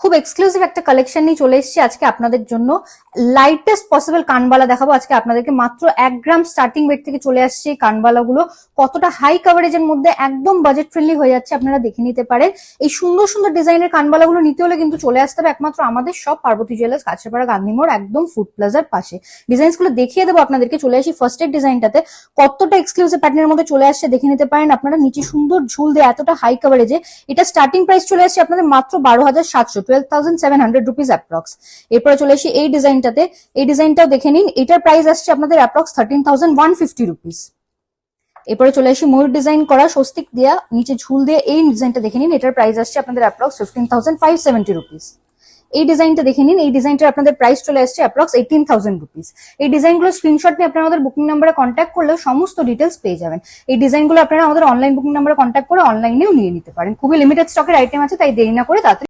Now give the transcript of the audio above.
খুব এক্সক্লুসিভ একটা কালেকশন নিয়ে চলে এসেছি আজকে আপনাদের জন্য। লাইটেস্ট পসিবল কানবালা দেখাবো আজকে আপনাদেরকে। মাত্র 1 গ্রাম স্টার্টিং ওয়েট থেকে চলে আসছে এই কানবালা গুলো। কতটা হাই কভারেজের মধ্যে একদম বাজেট ফ্রেন্ডলি হয়ে যাচ্ছে, আপনারা দেখে নিতে পারেন। এই সুন্দর সুন্দর ডিজাইনের কানবালা গুলো নিতে হলে কিন্তু চলে আসতে হবে একমাত্র আমাদের সব পার্বতী জুয়েলার্স, কাছড়াপাড়া, গান্ধী মোড়, একদম ফুড প্লাজার পাশে। ডিজাইনস গুলো দেখিয়ে দেবো আপনাদেরকে। চলে আসি ফার্স্ট এর ডিজাইনটাতে। কতটা এক্সক্লুসিভ প্যাটার্নের মধ্যে চলে আসছে দেখে নিতে পারেন আপনারা। নিচে সুন্দর ঝুল দিয়ে এতটা হাই কভারেজে। এটা স্টার্টিং প্রাইস চলে আসছে আপনাদের মাত্র 12,700, 12,700 রুপিস অ্যাপ্রক্স। এরপরে চলে আসি এই ডিজাইনটাতে। এই ডিজাইনটাও দেখে নিন। এটার প্রাইস আসছে আপনাদের অ্যাপ্রক্স 13,150 রুপিস। এরপরে চলে আসি ময়ূর ডিজাইন করা স্বস্তিক দেয়া নিচে ঝুল দিয়ে এই ডিজাইনটা দেখে নিন। এটার প্রাইস আসছে আপনাদের অ্যাপ্রক্স 15,570 রুপিস। এই ডিজাইনটা দেখে নিন। এই ডিজাইনটার আপনাদের প্রাইস চলে আসছে অ্যাপ্রক্স 18,000 রুপিস। এই ডিজাইনগুলো স্ক্রিনশট নিয়ে আপনারা আমাদের বুকিং নাম্বারে কন্ট্যাক্ট করলে সমস্ত ডিটেলস পেয়ে যাবেন। এই ডিজাইনগুলো আপনারা আমাদের অনলাইন বুকিং নাম্বারে কন্ট্যাক্ট করে অনলাইনেও নিয়ে নিতে পারেন। খুবই লিমিটেড স্টকের আইটেম আছে, তাই দেরি না করে তাড়াতাড়ি